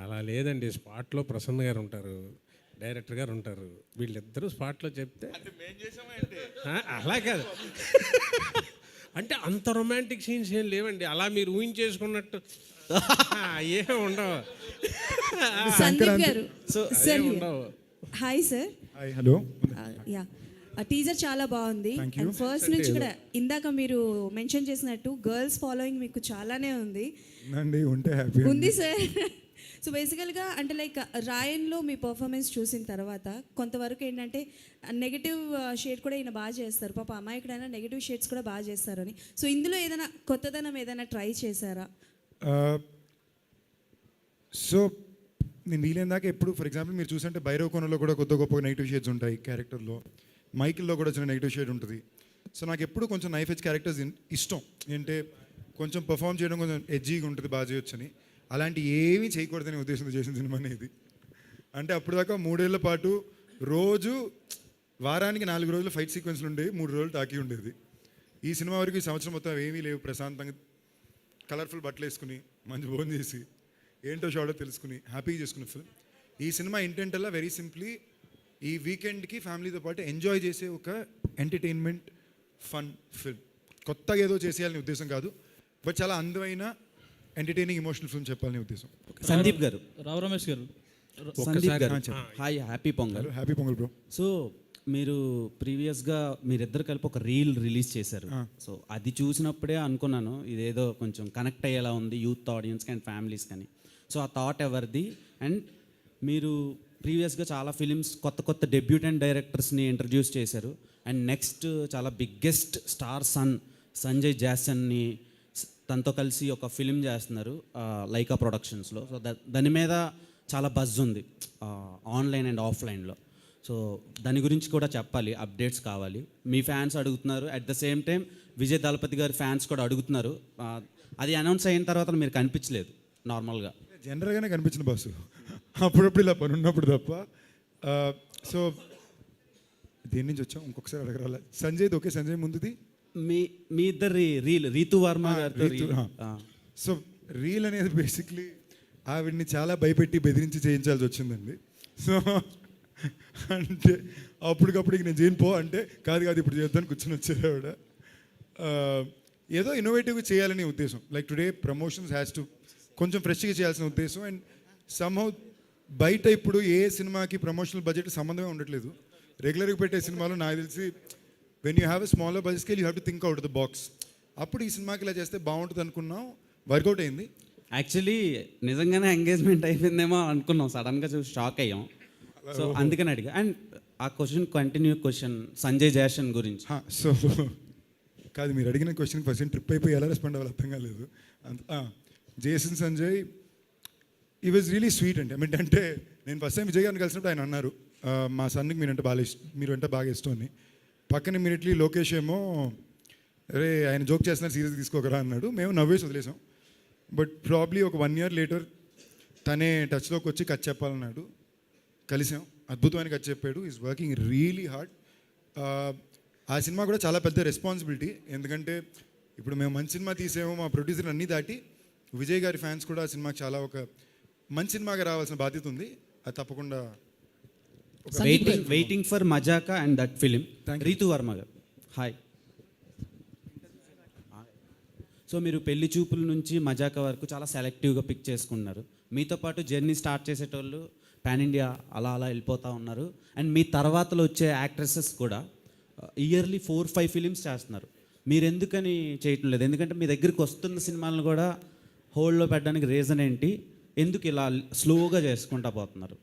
అలా లేదండి, స్పాట్లో ప్రసన్న గారు ఉంటారు, డైరెక్టర్ గారు ఉంటారు, వీళ్ళిద్దరూ స్పాట్లో చెప్తే అలా కాదు. అంటే అంత రొమాంటిక్ సీన్స్ ఏం లేవండి, అలా మీరు ఊహించేసుకున్నట్టు ఏం ఉండవు. సందీప్ గారు, ఉండవు. Hi sir. Hello. Yeah, teaser చాలా బాగుంది. ఫస్ట్ నుంచి కూడా ఇందాక మీరు మెన్షన్ చేసినట్టు గర్ల్స్ ఫాలోయింగ్ మీకు చాలానే ఉంది. ఉంది సార్. సో బేసికల్గా అంటే లైక్ రాయన్లో మీ పర్ఫార్మెన్స్ చూసిన తర్వాత కొంతవరకు ఏంటంటే నెగిటివ్ షేడ్ కూడా ఈయన బాగా చేస్తారు, పాప అమాయకుడైనా నెగిటివ్ షేడ్స్ కూడా బాగా చేస్తారు అని. సో ఇందులో ఏదైనా కొత్తదనం ఏదైనా ట్రై చేశారా? సో నేను వీలైన దాకా ఎప్పుడు ఫర్ ఎగ్జాంపుల్ మీరు చూసంటే భైరవ కోణంలో కూడా కొత్త గొప్ప నెగిటివ్ షేడ్స్ ఉంటాయి క్యారెక్టర్లో, మైకిల్లో కూడా చిన్న నెగిటివ్ షేడ్ ఉంటుంది. సో నాకు ఎప్పుడు కొంచెం నైఫ్ ఎడ్జ్ క్యారెక్టర్స్ ఇష్టం. ఏంటంటే కొంచెం పర్ఫామ్ చేయడం కొంచెం ఎడ్జీగా ఉంటుంది, బాగా చేయొచ్చని. అలాంటి ఏమీ చేయకూడదని ఉద్దేశంతో చేసిన సినిమా అనేది. అంటే అప్పుడు దాకా 3 ఏళ్ల పాటు రోజు వారానికి 4 రోజులు ఫైట్ సీక్వెన్స్లు ఉండేవి, 3 రోజులు టాకీ ఉండేది. ఈ సినిమా వరకు ఈ సంవత్సరం మొత్తం ఏమీ లేవు, ప్రశాంతంగా కలర్ఫుల్ బట్టలు వేసుకుని మంచి భోజనం చేసి ఏంటో షాడో తెలుసుకుని హ్యాపీగా చేసుకునే ఫిల్మ్. ఈ సినిమా ఇంటెంట్ అలా వెరీ సింప్లీ ఈ వీకెండ్కి ఫ్యామిలీతో పాటు ఎంజాయ్ చేసే ఒక ఎంటర్టైన్మెంట్ ఫన్ ఫిల్మ్. కొత్తగా ఏదో చేసేయాలనే ఉద్దేశం కాదు, బట్ చాలా అందమైన ఎంటర్టైనింగ్ ఎమోషనల్ ఫిల్మ్ చెప్పాలనే ఉద్దేశం. సందీప్ గారు, రావు రమేష్ గారు, సందీప్ గారు hi, happy pongal. Happy pongal bro. So మీరు ప్రీవియస్గా మీరిద్దరు కలిపి ఒక రీల్ రిలీజ్ చేశారు. సో అది చూసినప్పుడే అనుకున్నాను ఇదేదో కొంచెం కనెక్ట్ అయ్యేలా ఉంది యూత్ ఆడియన్స్కి అండ్ ఫ్యామిలీస్ కానీ. సో ఆ థాట్ ఎవరిది? అండ్ మీరు ప్రీవియస్గా చాలా ఫిలిమ్స్ కొత్త కొత్త డెబ్యూటెంట్ డైరెక్టర్స్ని ఇంట్రడ్యూస్ చేశారు. అండ్ నెక్స్ట్ చాలా బిగ్గెస్ట్ స్టార్ సంజయ్ జాసన్ని తనతో కలిసి ఒక ఫిలిం చేస్తున్నారు లైకా ప్రొడక్షన్స్లో. సో దాని మీద చాలా బజ్ ఉంది ఆన్లైన్ అండ్ ఆఫ్లైన్లో. సో దాని గురించి కూడా చెప్పాలి, అప్డేట్స్ కావాలి. మీ ఫ్యాన్స్ అడుగుతున్నారు, at the same time Vijay Thalapathy గారి ఫ్యాన్స్ కూడా అడుగుతున్నారు. అది అనౌన్స్ అయిన తర్వాత మీరు కనిపించలేదు నార్మల్గా. జనరల్గానే కనిపించిన బాసు, అప్పుడప్పుడు ఇలా పని ఉన్నప్పుడు తప్ప. సో దేని నుంచి వచ్చాం ఇంకొకసారి అడగరాల. సంజయ్ది ఓకే, సంజయ్ ముందుది మీ ఇద్దరి రీల్ రీతు వర్మ గారితో. సో రీల్ అనేది బేసిక్లీ ఆవిడ్ని చాలా భయపెట్టి బెదిరించి చేయించాల్సి వచ్చిందండి. సో అంటే అప్పటికప్పుడు నేను చేయను పో అంటే కాదు ఇప్పుడు చేద్దాను కూర్చొని వచ్చారు ఆవిడ. ఏదో ఇన్నోవేటివ్గా చేయాలనే ఉద్దేశం. Like today promotions has to కొంచెం ఫ్రెష్గా చేయాల్సిన ఉద్దేశం. అండ్ సమ్హౌ బయట ఇప్పుడు ఏ సినిమాకి ప్రమోషనల్ బడ్జెట్ సంబంధమే ఉండట్లేదు. రెగ్యులర్గా పెట్టే సినిమాలో నాకు తెలిసి when you have a smaller budget scale you have to think out the box. అప్పుడు ఈ సినిమాకి ఇలా చేస్తే బాగుంటుంది అనుకున్నాం, వర్కౌట్ అయింది. యాక్చువల్లీ నిజంగానే ఎంగేజ్మెంట్ అయిపోయిందేమో అనుకున్నాం, సడన్గా చూసి షాక్ అయ్యాం. సో అందుకని అడిగా. అండ్ ఆ క్వశ్చన్ సంజయ్ జాసన్ గురించి. సో కాదు, మీరు అడిగిన క్వశ్చన్ ఫస్ట్ ట్రిప్ అయిపోయి ఎలా రెస్పాండ్ అవ్వాలి అర్థం కాలేదు. జేసన్ సంజయ్ ఈ వాజ్ రియలీ స్వీట్ అండి. అంటే నేను ఫస్ట్ టైం విజయ్ గారిని కలిసినప్పుడు ఆయన అన్నారు మా సన్కి మీరంటే బాగా ఇష్టం అని. పక్కన ఇమీడియట్లీ లోకేష్ ఏమో అరే ఆయన జోక్ చేస్తున్నారు సీరియస్ తీసుకోకరా అన్నాడు. మేము నవ్వేసి వదిలేసాం. బట్ ప్రాబ్లీ ఒక 1 year లేటర్ తనే టచ్లోకి వచ్చి కథ చెప్పాలన్నాడు. కలిసాం, అద్భుతమైన కథ చెప్పాడు. Is working really hard. ఆ సినిమా కూడా చాలా పెద్ద రెస్పాన్సిబిలిటీ. ఎందుకంటే ఇప్పుడు మేము మంచి సినిమా తీసేమో మా ప్రొడ్యూసర్ అన్నీ దాటి విజయ్ గారి ఫ్యాన్స్ కూడా ఆ సినిమాకి చాలా ఒక మంచి సినిమాగా రావాల్సిన బాధ్యత ఉంది. అది తప్పకుండా waiting for Mazaka and that film. Ritu Varma garu hi. So మీరు పెళ్లి చూపుల నుంచి మజాకా వరకు చాలా సెలెక్టివ్గా పిక్ చేసుకున్నారు. మీతో పాటు జర్నీ స్టార్ట్ చేసేటోళ్ళు పాన్ ఇండియా అలా వెళ్ళిపోతూ ఉన్నారు. అండ్ మీ తర్వాతలో వచ్చే యాక్ట్రెసెస్ కూడా ఇయర్లీ 4-5 ఫిలిమ్స్ చేస్తున్నారు. మీరు ఎందుకని చేయటం లేదు? ఎందుకంటే మీ దగ్గరికి వస్తున్న సినిమాలను కూడా హోల్డ్లో పెట్టడానికి రీజన్ ఏంటి? ఎందుకు ఇలా స్లోగా చేసుకుంటా పోతున్నారు?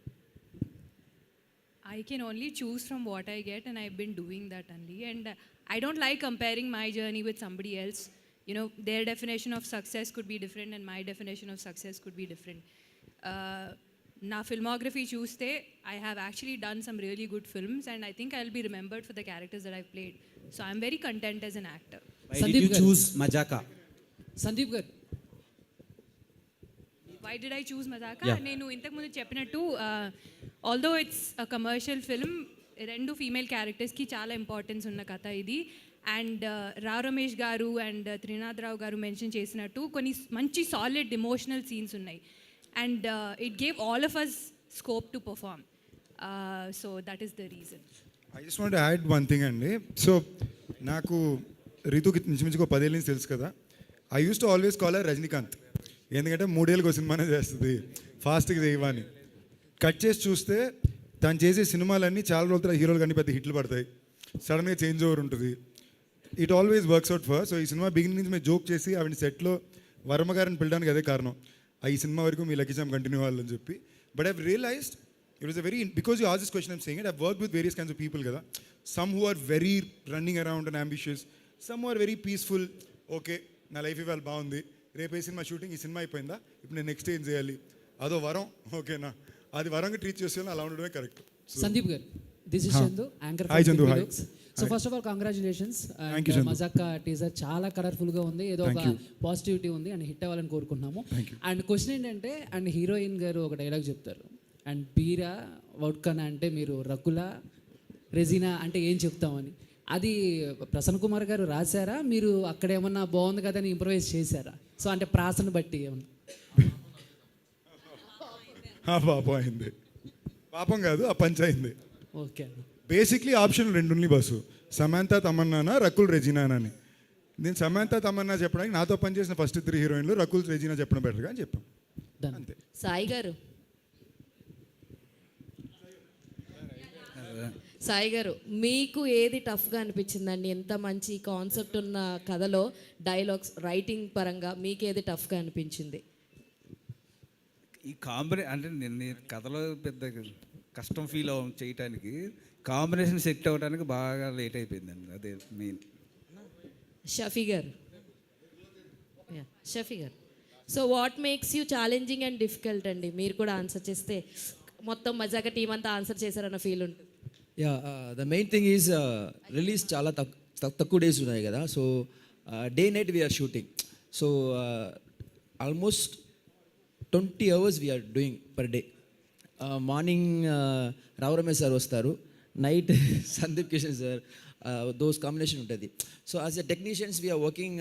I can only choose from what I get, and I've been doing that only. And I don't like comparing my journey with somebody else. You know, their definition of success could be different, and my definition of success could be different. Na filmography chuste, I have actually done some really good films, and I think I'll be remembered for the characters that I've played. So I'm very content as an actor. Why did you choose Majaka? Sandeep garu, Why did I choose Mazaka? Yeah. నేను ఇంతకు ముందు చెప్పినట్టు although it's a commercial film, 2 female క్యారెక్టర్స్కి చాలా ఇంపార్టెన్స్ ఉన్న కథ ఇది. అండ్ రావ్ రమేష్ గారు అండ్ త్రినాథ్ రావు గారు మెన్షన్ చేసినట్టు కొన్ని మంచి సాలిడ్ ఎమోషనల్ సీన్స్ ఉన్నాయి. And it gave all of us scope to perform. So that is the reason. I just want add one thing అండి. సో నాకు రీతుకి ఇంచుమించుగా 10 ఏళ్ళ నుంచి తెలుసు కదా. I use to always call her Rajinikanth. ఎందుకంటే 3 ఏళ్ళకి ఒక సినిమానే చేస్తుంది, ఫాస్ట్గా చేయమని. కట్ చేసి చూస్తే తను చేసే సినిమాలన్నీ చాలా రోజుల తర్వాత హీరోలు కానీ పెద్ద హిట్లు పడతాయి, సడన్గా చేంజ్ ఓవర్ ఉంటుంది. It always works out for. So ఈ సినిమా బిగినింగ్ నుంచి మేము జోక్ చేసి ఆవిడ సెట్లో వర్మ గారిని పిలడానికి అదే కారణం. ఈ సినిమా వరకు మీ లక్కీ చామ్ కంటిన్యూ అవ్వాలని చెప్పి. But I've realised it was a very, because you ask this question I'm saying it, I've work with various kinds of people కదా. Some who are very running around and ambitious, some are very peaceful. Okay నా లైఫ్ ఇవాళ బాగుంది, రేపు ఏ సినిమా షూటింగ్, ఈ సినిమా అయిపోయిందా, ఇప్పుడు నేను నెక్స్ట్ ఏం చేయాలి, అదో వరం. ఓకేనా, అది వరంగా ట్రీట్ చేసేయాలి, అలా ఉండడమే కరెక్ట్. సందీప్ గారు, this is Chandu, anchor hi Chandu. Hi. So first of all congratulations. Thank you, Chandu. Mazaka teaser చాలా కలర్ఫుల్గా ఉంది, ఏదో ఒక పాజిటివిటీ ఉంది అండ్ హిట్ అవ్వాలని కోరుకుంటున్నాము. అండ్ క్వశ్చన్ ఏంటంటే, అండ్ హీరోయిన్ గారు ఒక డైలాగ్ చెప్తారు, అండ్ బీరా వౌడ్కనా అంటే మీరు రకుల రెజినా అంటే ఏం చెప్తామని. అది ప్రసన్న కుమార్ గారు రాశారా, మీరు అక్కడ ఏమన్నా బాగుంది కదా అని ఇంప్రవైజ్ చేశారా? సో అంటే ప్రాసను బట్టి ఏమన్నా ఆ పాపం అయింది. పాపం కాదు, ఆ పంచ్ అయింది. ఓకే. బేసిక్లీ ఆప్షన్ రెండు ఉన్నాయి బస్సు, సమంత తమన్నానా, రకుల్ రెజీనానా అని. నేను సమంత తమన్నా చెప్పడానికి నాతో పనిచేసిన ఫస్ట్ 3 హీరోయిన్లు రకుల్ రెజీనా చెప్పడం బెటర్గా అని చెప్పాం. అంతే. సాయి గారు, సాయి గారు మీకు ఏది టఫ్గా అనిపించిందండి? ఎంత మంచి కాన్సెప్ట్ ఉన్న కథలో డైలాగ్స్ రైటింగ్ పరంగా మీకు ఏది టఫ్గా అనిపించింది? ఈ అంటే నేను కథలో పెద్ద కష్టం ఫీల్ చేయటానికి కాంబినేషన్ సెట్ అవ్వడానికి బాగా లేట్ అయిపోయిందండి, అదే మెయిన్. షఫీ గారు, షఫీ గారు, so what makes you challenging and difficult అండి? మీరు కూడా ఆన్సర్ చేస్తే మొత్తం మజాగా టీం అంతా ఆన్సర్ చేశారన్న ఫీల్ ఉంటుంది. Yeah, the main thing is release చాలా తక్కువ డేస్ ఉన్నాయి కదా, so day night we're shooting. So almost 20 hours we're doing per day. Morning Rao Ramesh sir వస్తారు, night Sandeep Kishan sir, those combination ఉంటుంది. So as a technicians we're working,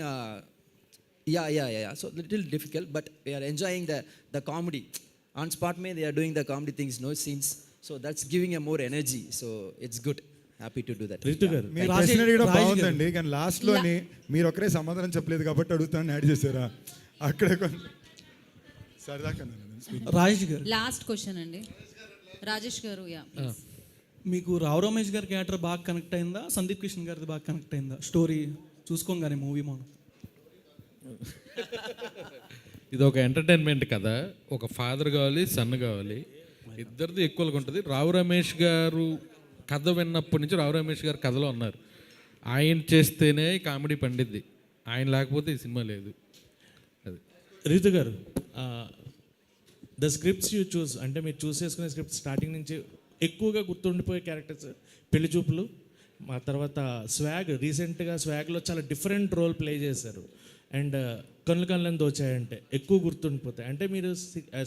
so little difficult, but we are enjoying the comedy. On spot may they are doing the comedy things, no scenes. So that's giving a more energy. So it's good, happy to do that. మీరు ప్రశ్న అడగడం బాగుందండి, కానీ లాస్ట్లోని మీరు ఒకరే సమాధానం చెప్పలేదు కాబట్టి అడుగుతాను యాడ్ చేశారా అక్కడే సరదాకా. రాజేష్ గారు, లాస్ట్ క్వశ్చన్ అండి. రాజేష్ గారు, యా. మీకు రావు రమేష్ గారి క్యారెక్టర్ బాగా కనెక్ట్ అయిందా, సందీప్ కిషన్ గారిది బాగా కనెక్ట్ అయిందా? స్టోరీ చూసుకోగానే మూవీ మనం ఇది ఒక ఎంటర్టైన్మెంట్ కదా, ఒక ఫాదర్ కావాలి, సన్ కావాలి, ఇద్దరిది ఎక్కువగా ఉంటుంది. రావు రమేష్ గారు కథ విన్నప్పటి నుంచి రావు రమేష్ గారు కథలో ఉన్నారు. ఆయన చేస్తేనే కామెడీ పండిద్ది, ఆయన లేకపోతే ఈ సినిమా లేదు. అది రీతు గారు, ద స్క్రిప్ట్స్ యూ చూస్, అంటే మీరు చూస్ చేసుకునే స్క్రిప్ట్ స్టార్టింగ్ నుంచి ఎక్కువగా గుర్తుండిపోయే క్యారెక్టర్స్ పెళ్లి చూపులు, ఆ తర్వాత స్వాగ్, రీసెంట్గా స్వాగ్లో చాలా డిఫరెంట్ రోల్ ప్లే చేశారు. అండ్ కళ్ళు కళ్ళని దోచాయంటే ఎక్కువ గుర్తుండిపోతాయి. అంటే మీరు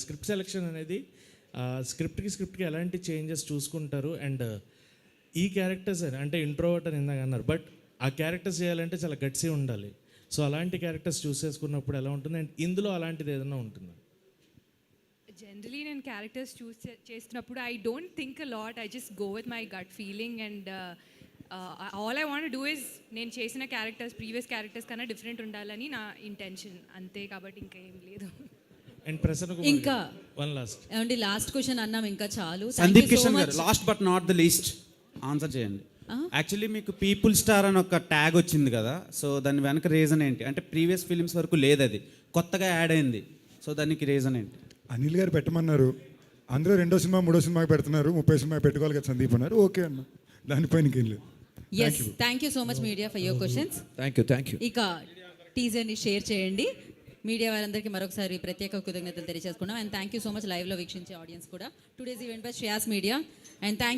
స్క్రిప్ట్ సెలెక్షన్ అనేది స్క్రిప్ట్కి ఎలాంటి చేంజెస్ చూసుకుంటారు? అండ్ ఈ క్యారెక్టర్స్ అంటే ఇంట్రోవర్ట్ అని ఇందాక అన్నారు, బట్ ఆ క్యారెక్టర్స్ చేయాలంటే చాలా గట్సీ ఉండాలి. సో అలాంటి క్యారెక్టర్స్ చూస్ చేసుకున్నప్పుడు ఎలా ఉంటుంది, అండ్ ఇందులో అలాంటిది ఏదైనా ఉంటుందా? జనరలీ నేను క్యారెక్టర్స్ చూస్ చేస్తున్నప్పుడు I don't think a lot, I just go with my gut feeling. And all I want do is నేను చేసిన క్యారెక్టర్స్ ప్రీవియస్ క్యారెక్టర్స్ కన్నా డిఫరెంట్ ఉండాలని నా ఇంటెన్షన్, అంతే. కాబట్టి ఇంకా ఏం లేదు. అండ్ ప్రసన్న కుమార్ ఇంకా వన్ లాస్ట్ ఏమండి, లాస్ట్ క్వశ్చన్ అన్నాం, ఇంకా చాలు. సందీప్ కిషన్ గారు, last but not the least answer చేయండి. యాక్చువల్లీ మీకు పీపుల్ స్టార్ అని ఒక ట్యాగ్ వచ్చింది కదా, సో దాని వెనక రీజన్ ఏంటి? అంటే ప్రీవియస్ ఫిలిమ్స్ వరకు లేదు, అది కొత్తగా యాడ్ అయింది. సో దానికి రీజన్ ఏంటి? అనిల్ గారు పెట్టమన్నారు, అందరూ 2వ సినిమా 3వ సినిమాకి పెడుతున్నారు, 30 సినిమా పెట్టుకోవాలి కదా సందీప్ అన్నారు, ఓకే అన్న, దానిపైన ఇంకేం లేదు. Yes, thank you so much media for your questions. Thank you. ఇక టీజర్ని షేర్ చేయండి. మీడియా వారందరికీ మరొకసారి ప్రత్యేక కృతజ్ఞతలు తెలియజేసుకున్నాం. And thank you so much లైవ్లో వీక్షించే ఆడియన్స్ కూడా. Today's event by Shreyas media. And thank